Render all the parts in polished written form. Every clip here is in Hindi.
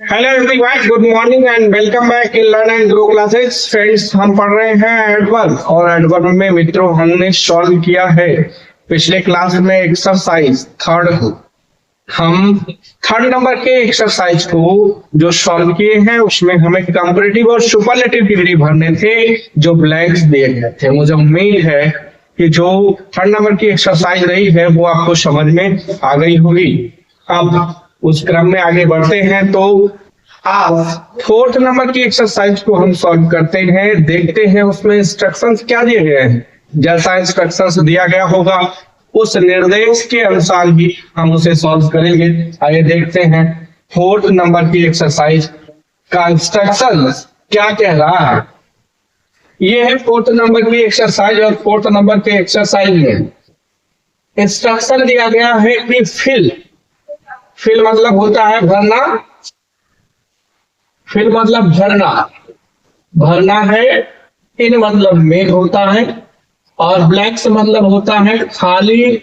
Hello everyone, good morning and welcome back in learn and grow classes. Friends, हम पढ़ रहे हैं एडवर्ब और एडवर्ब में मित्रों हमने सॉल्व किया है पिछले क्लास में एक्सरसाइज थर्ड को। हम थर्ड नंबर के एक्सरसाइज को जो सॉल्व किए हैं उसमें हमें कंपैरेटिव और सुपरलेटिव डिग्री भरने थे, जो ब्लैंक्स दिए गए थे। मुझे उम्मीद है कि जो थर्ड नंबर की एक्सरसाइज रही है वो आपको समझ में आ गई होगी। अब उस क्रम में आगे बढ़ते हैं तो आप फोर्थ नंबर की एक्सरसाइज को हम सॉल्व करते हैं, देखते हैं उसमें इंस्ट्रक्शंस क्या दिए गए हैं। जैसा इंस्ट्रक्शंस दिया गया होगा उस निर्देश के अनुसार ही हम उसे सॉल्व करेंगे। आइए देखते हैं फोर्थ नंबर की एक्सरसाइज का इंस्ट्रक्शंस क्या कह रहा है। ये है फोर्थ नंबर की एक्सरसाइज और फोर्थ नंबर के एक्सरसाइज में इंस्ट्रक्शन दिया गया है कि फिल मतलब होता है भरना, फिल मतलब भरना है। इन मतलब में होता है और ब्लैंक्स मतलब होता है खाली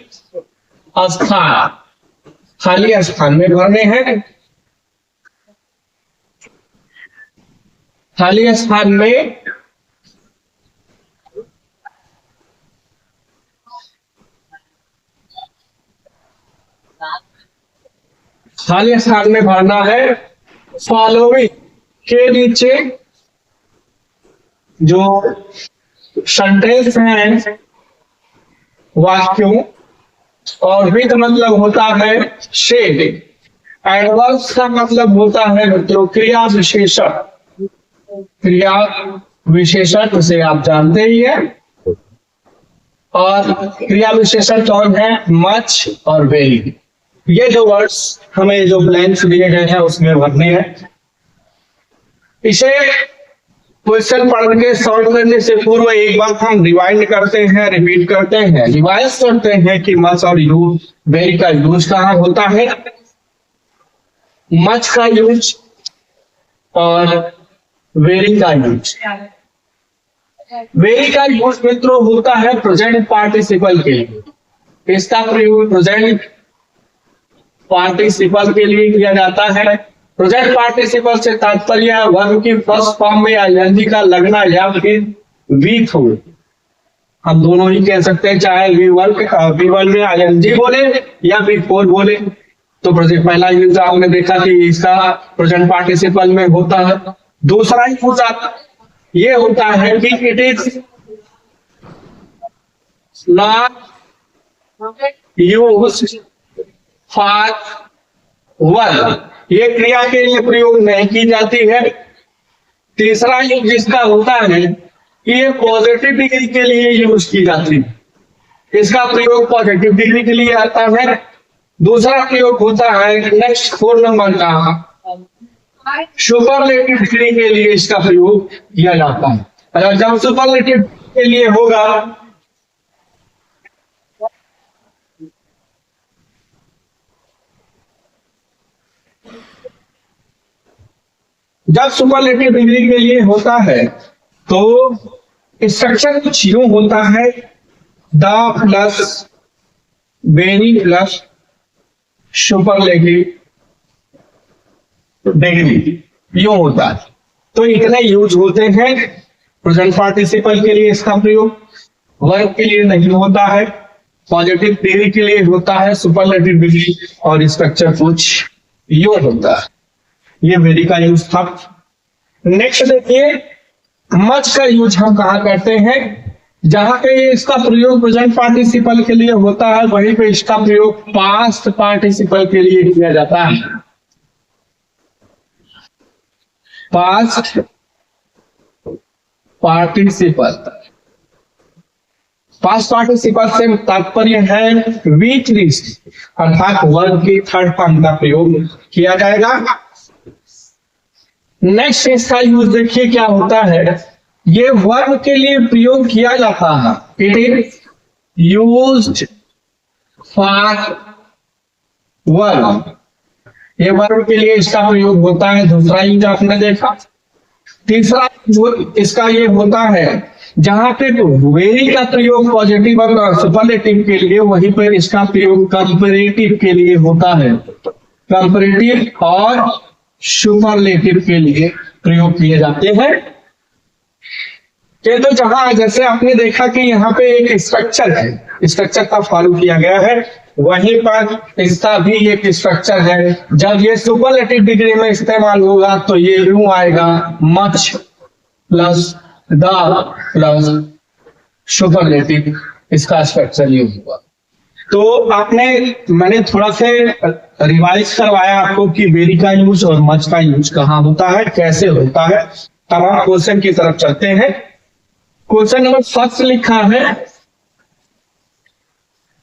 स्थान में भरने हैं। खाली स्थान में भरना है। फॉलोइंग के नीचे जो सेंटेंस हैं वाक्यों और विद मतलब होता है शेड। एडवर्ब्स का मतलब होता है मित्रों क्रिया विशेषण उसे आप जानते ही हैं। और क्रिया विशेषण कौन है? मच और वेरी। ये दो वर्ड्स हमें जो ब्लैंक्स दिए गए हैं उसमें भरने हैं। इसे क्वेश्चन पढ़ के सॉल्व करने से पूर्व एक बार हम रिवाइंड करते हैं, रिपीट करते हैं, रिवाइज करते हैं कि मच और वेरी का यूज कहाँ होता है। मच का यूज और वेरी का यूज। वेरी का यूज मित्रों होता है प्रेजेंट पार्टिसिपल के लिए। इसका प्रयोग प्रेजेंट पार्टिसिपल के लिए किया जाता है। प्रेजेंट पार्टिसिपल से तात्पर्य वर्ब की फर्स्ट फॉर्म में आईएनजी का लगना या फिर वीक हो। हम दोनों ही कह सकते हैं, चाहे वी1 में आईएनजी बोले या वी4 बोले। तो पहला यूज हमने देखा कि इसका प्रेजेंट पार्टिसिपल में होता है। दूसरा यूज ये होता है कि it is not used for verb, ये क्रिया के लिए प्रयोग नहीं की जाती है। तीसरा यूज जिसका होता है ये पॉजिटिव डिग्री के लिए यूज की जाती है। इसका प्रयोग पॉजिटिव डिग्री के लिए आता है। दूसरा प्रयोग होता है नेक्स्ट 4 नंबर का सुपरलेटिव डिग्री के लिए इसका प्रयोग किया जाता है। अगर जब सुपरलेटिव के लिए होगा जब सुपरलेटिव डिग्री के लिए होता है तो स्ट्रक्चर कुछ यूं होता है, the plus very plus superlative degree यूं होता है। तो इतने यूज होते हैं। प्रेजेंट पार्टिसिपल के लिए इसका प्रयोग, वर्ब के लिए नहीं होता है, पॉजिटिव डिग्री के लिए होता है सुपरलेटिव डिग्री, और स्ट्रक्चर कुछ यूं होता है। ये वेरी का यूज था। नेक्स्ट देखिए, मच का यूज हम कहा करते हैं? जहां पे इसका प्रयोग प्रेजेंट पार्टिसिपल के लिए होता है वहीं पे इसका प्रयोग पास्ट पार्टिसिपल के लिए किया जाता है। पास्ट पार्टिसिपल से तात्पर्य है वीक लिस्ट, अर्थात वर्ब की थर्ड फॉर्म का प्रयोग किया जाएगा। नेक्स्ट इसका यूज देखिए क्या होता है। ये वर्ब के लिए प्रयोग किया जाता है। It is used for verb, ये वर्ब के लिए इसका प्रयोग होता है। दूसरा यूज आपने देखा। तीसरा जो इसका ये होता है जहां पे वेरी का प्रयोग पॉजिटिव और सुपरलेटिव के लिए, वहीं पर इसका प्रयोग कंपैरेटिव के लिए होता है। कंपैरेटिव और सुपरलेटिव के लिए प्रयोग किए जाते हैं। तो जहां जैसे आपने देखा कि यहाँ पे एक स्ट्रक्चर है, स्ट्रक्चर का फॉलो किया गया है, वहीं पर इसका भी एक स्ट्रक्चर है। जब ये सुपरलेटिव डिग्री में इस्तेमाल होगा तो ये यूं आएगा, much plus the plus superlative, इसका स्ट्रक्चर ये होगा। तो मैंने थोड़ा से रिवाइज करवाया आपको कि वेरी का यूज और मच का यूज कहाँ होता है, कैसे होता है। तब हम क्वेश्चन की तरफ चलते हैं। क्वेश्चन नंबर फर्स्ट लिखा है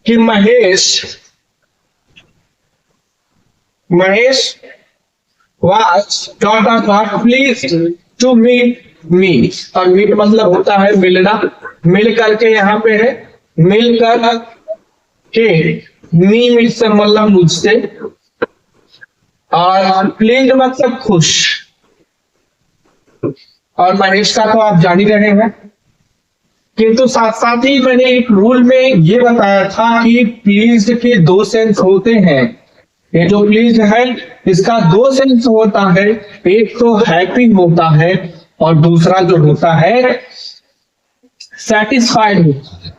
कि Mahesh was pleased to meet me। और मीट मतलब होता है मिलना, मिल करके यहाँ पे है मिल कर के, मी से मतलब मुझसे, और प्लीज मतलब खुश। और महेश का तो आप जान ही रहे हैं, किंतु साथ साथ ही मैंने एक रूल में ये बताया था कि प्लीज के दो सेंस होते हैं। ये जो प्लीज है इसका दो सेंस होता है, एक तो हैप्पी होता है और दूसरा जो होता है सेटिस्फाइड होता है।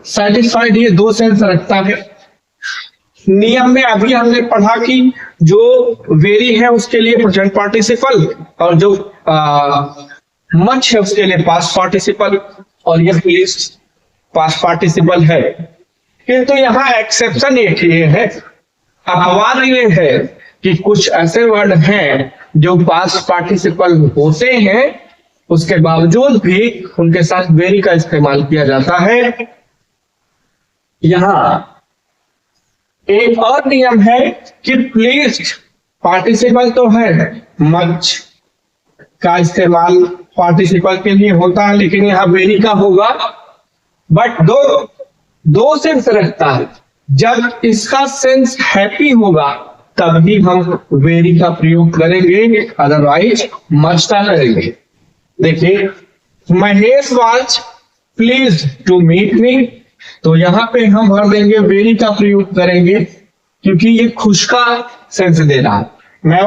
सेटिस्फाइड ये दो सेंस रखता है। नियम में अभी हमने पढ़ा कि जो वेरी है उसके लिए प्रेजेंट पार्टिसिपल और जो मच है उसके लिए पास्ट पार्टिसिपल, और ये प्लीज पास्ट पार्टिसिपल है। किंतु यहाँ एक्सेप्शन एक ये है, अपवाद ये है कि कुछ ऐसे वर्ड हैं जो पास्ट पार्टिसिपल होते हैं, उसके बावजूद भी उनके साथ वेरी का इस्तेमाल किया जाता है। यहाँ एक और नियम है कि प्लीज पार्टिसिपल तो है, मच का इस्तेमाल पार्टिसिपल के लिए होता है, लेकिन यहाँ वेरी का होगा। बट दो सेंस रखता है। जब इसका सेंस हैप्पी होगा तभी हम वेरी का प्रयोग करेंगे, अदरवाइज मच का करेंगे। देखिए, Mahesh was please to meet me, तो यहाँ पे हम भर देंगे वेरी का प्रयोग करेंगे, क्योंकि ये खुश का सेंस दे रहा है। मैं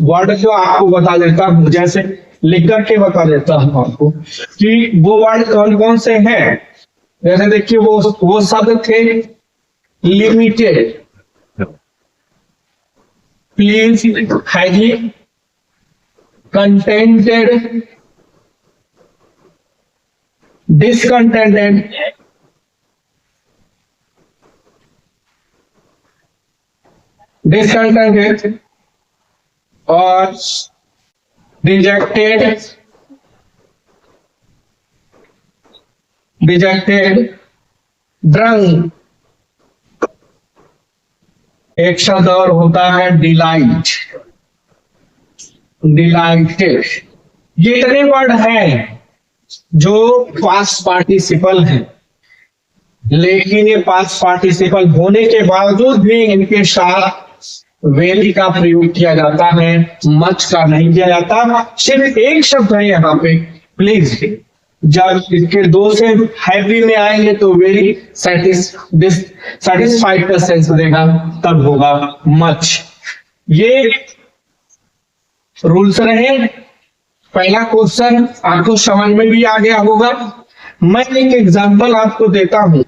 वर्ड जो आपको बता देता हूं, जैसे लिख करके बता देता हूं आपको कि वो वर्ड कौन कौन से हैं। जैसे देखिए वो शब्द थे limited, please, highly, contented, discontented, और रिजेक्टेड, ड्रंक। एक शब्द और होता है डिलाइटेड। ये इतने वर्ड हैं जो पास्ट पार्टिसिपल हैं, लेकिन ये पास्ट पार्टिसिपल होने के बावजूद भी इनके साथ वेरी का प्रयोग किया जाता है, मच का नहीं किया जाता। सिर्फ एक शब्द है यहाँ पे प्लीज, जब इसके दो से हैप्पी में आएंगे तो वेरी सेटिस्फाइड का सेंस देगा, तब होगा मच। ये रूल्स रहे। पहला क्वेश्चन आपको समझ में भी आ गया होगा। मैं एक एग्जांपल आपको देता हूं,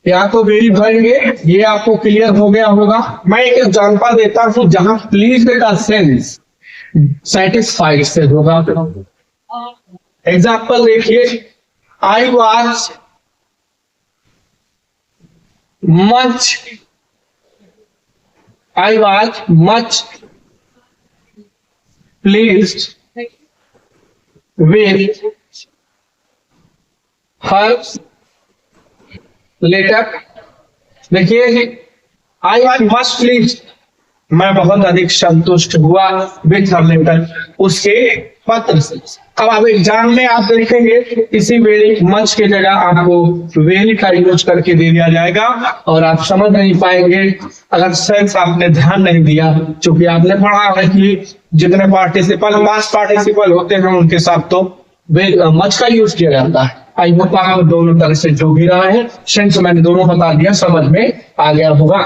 या तो वेरी भरेंगे, ये आपको क्लियर हो गया होगा। मैं एक एग्जांपल देता हूं जहां प्लीज का सेंस सेटिस्फाइड से होगा। एग्जाम्पल देखिए, I was much pleased with her letter. देखिए, आई वॉज मच प्लीज्ड, मैं बहुत अधिक संतुष्ट हुआ विथ हर लेटर, उसके पत्र से। अब आप एग्जाम में आप देखेंगे इसी वेरी मच की जगह आपको वेरी का यूज करके दे दिया जाएगा और आप समझ नहीं पाएंगे अगर सेंस आपने ध्यान नहीं दिया। क्योंकि आपने पढ़ा है कि जितने पार्टिसिपल पास्ट पार्टिसिपल होते हैं उनके साथ तो मच का यूज किया जाता है। आई होप आप दोनों तरह से जो भी रहा है सेंस मैंने दोनों बता दिया, समझ में आ गया होगा।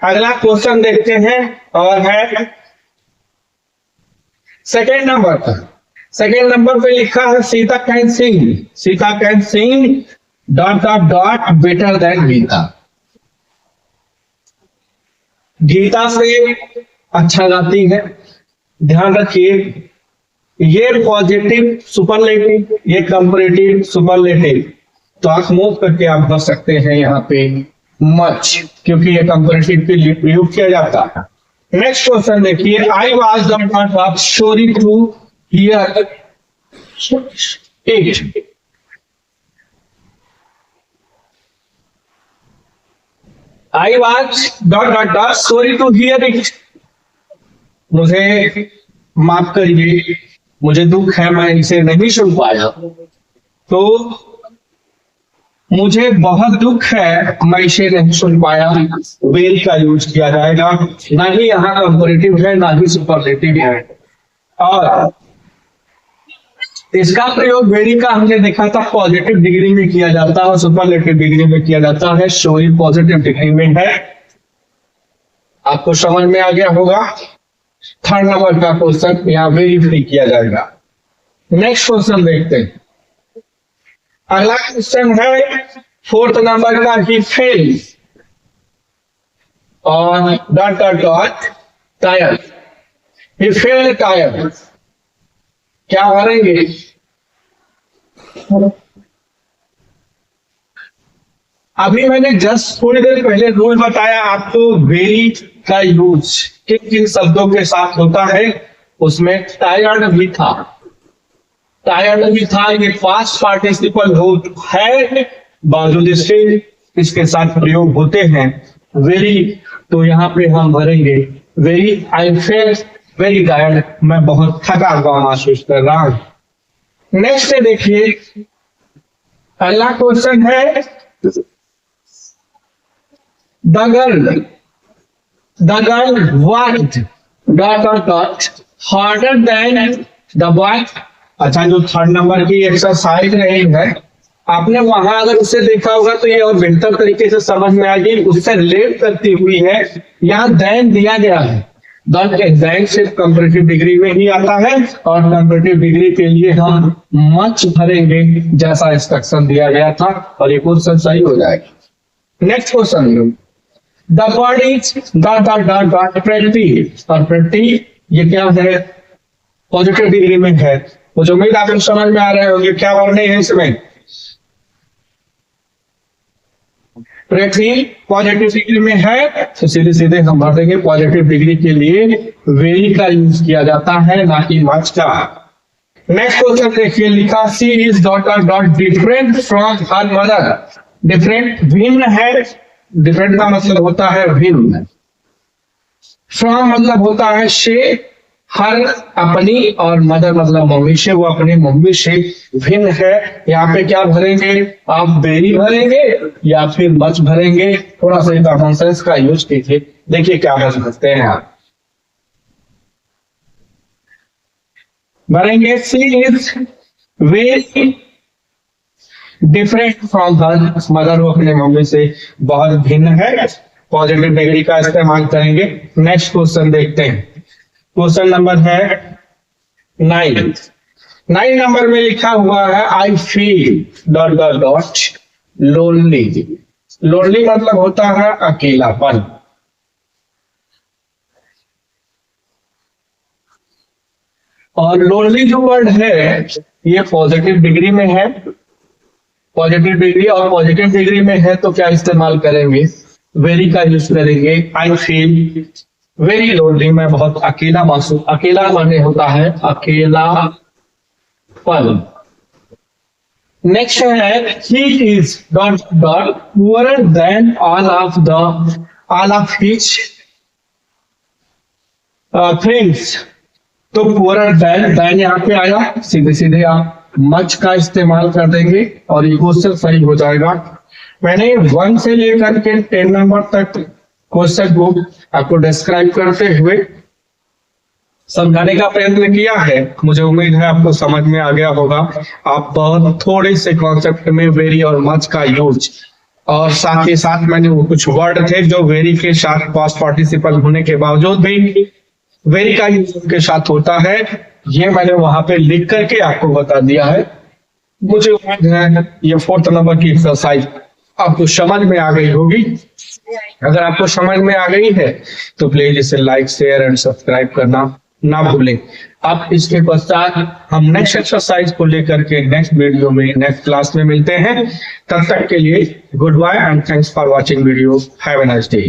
अगला क्वेश्चन देखते हैं और है सेकेंड नंबर पर। सेकेंड नंबर पे लिखा है Sita can sing, Sita can sing dot dot dot better than Gita. Gita से अच्छा गाती है। ध्यान रखिए, ये पॉजिटिव सुपरलेटिव, ये कंपैरेटिव सुपरलेटिव, तो आप मूव करके आप भर सकते हैं यहाँ पे मच, क्योंकि ये कंपैरेटिव के लिए प्रयोग किया जाता है। नेक्स्ट क्वेश्चन देखिए, I was the of sorry to hear it. I was dot dot dot sorry to hear it. मुझे माफ करिए, मुझे दुख है, मैं इसे नहीं सुन पाया। तो मुझे बहुत दुख है, मैं इसे नहीं सुन पाया, वेरी का यूज किया जाएगा। ना ही यहाँ कंपैरेटिव है, ना ही सुपरलेटिव है। और इसका प्रयोग वेरी का हमने देखा था पॉजिटिव डिग्री में किया जाता है और सुपरलेटिव डिग्री में किया जाता है। शोरी पॉजिटिव डिग्री में है। आपको समझ में आ गया होगा। थर्ड नंबर का क्वेश्चन यहाँ वेरीफाई किया जाएगा। नेक्स्ट क्वेश्चन देखते हैं। अगला क्वेश्चन है फोर्थ नंबर का, ही फेल और डॉट डॉट डॉट टायर। ही फेल टायर, क्या भरेंगे? अभी मैंने जस्ट थोड़ी देर पहले रूल बताया आपको, वेरी का यूज किन किन शब्दों के साथ होता है। उसमें टायर्ड भी था, टायर्ड भी था। ये पास्ट पार्टिसिपल रूट है, बावजूद इसके इसके साथ प्रयोग होते हैं वेरी। तो यहाँ पे हम भरेंगे वेरी, आई फेल वेरी टायर्ड, मैं बहुत थका हुआ महसूस कर रहा हूं। नेक्स्ट देखिए, अगला क्वेश्चन है the girl worked dot dot dot harder than the boy. अच्छा, जो थर्ड नंबर की एक्सरसाइज रही है, आपने वहां अगर उसे देखा होगा तो ये और बेहतर तरीके से समझ में आ गई। उससे रिलेट करती हुई है। यहाँ देन दिया गया है, देन सिर्फ कंपैरेटिव डिग्री में ही आता है और कंपैरेटिव डिग्री के लिए हम मच भरेंगे जैसा इंस्ट्रक्शन दिया गया था, और ये क्वेश्चन सही हो जाएगा। Next question, the word is dot dot dot dot pretty. और प्रेटी ये क्या है? पॉजिटिव डिग्री में है। मुझे उम्मीद आपको समझ में आ रहे होंगे क्या भरने हैं इसमें। प्रेटी पॉजिटिव डिग्री में है, तो सीधे सीधे हम भर देंगे। पॉजिटिव डिग्री के लिए वेरी का यूज किया जाता है, ना कि मच का। नेक्स्ट क्वेश्चन देखिए, लिखा she is dot dot dot different from her mother. Different भिन्न है, डिफरेंट का मतलब होता है भिन्न। फ्रॉम मतलब होता है से, हर अपनी, और मदर मतलब मम्मी से, वो अपनी मम्मी से भिन्न है। यहाँ पे क्या भरेंगे आप? वेरी भरेंगे या फिर मच भरेंगे? थोड़ा सा कॉमन सेंस का यूज कीजिए, देखिए क्या भर सकते हैं आप। भरेंगे she is very different from her mother, वो अपने मम्मी से बहुत भिन्न है। पॉजिटिव डिग्री का इस्तेमाल करेंगे। नेक्स्ट क्वेश्चन देखते हैं। क्वेश्चन नंबर है 9। 9 नंबर में लिखा हुआ है I feel dot dot dot lonely. Lonely मतलब होता है अकेलापन। और लोनली जो वर्ड है ये पॉजिटिव डिग्री में है। पॉजिटिव डिग्री और पॉजिटिव डिग्री में है तो क्या इस्तेमाल करेंगे? वेरी का यूज करेंगे। आई फील वेरी लोनली, मैं बहुत अकेला महसूस, अकेला माने होता है अकेलापन। नेक्स्ट है he is dot dot poorer than all of his things. तो पुअरर देन यहाँ पे आया, सीधे सीधे आप मच का इस्तेमाल कर देंगे और ये क्वेश्चन सही हो जाएगा। मैंने 1 से लेकर के 10 नंबर तक क्वेश्चन को आपको डिस्क्राइब करते हुए समझाने का प्रयत्न किया है। मुझे उम्मीद है आपको समझ में आ गया होगा। आप बहुत थोड़े से कॉन्सेप्ट में वेरी और मच का यूज और साथ ही साथ मैंने वो कुछ वर्ड थे जो वेरी के साथ पास्ट पार्टिसिपल होने के बावजूद भी वेरी का यूज उनके साथ होता है, ये मैंने वहां पे लिख करके आपको बता दिया है। मुझे उम्मीद है ये 4th नंबर की एक्सरसाइज आपको समझ में आ गई होगी। अगर आपको समझ में आ गई है तो प्लीज इसे लाइक शेयर एंड सब्सक्राइब करना ना भूलें। अब इसके पश्चात हम नेक्स्ट एक्सरसाइज को लेकर के नेक्स्ट वीडियो में नेक्स्ट क्लास में मिलते हैं। तब तक के लिए goodbye and thanks for watching video. Have a nice day.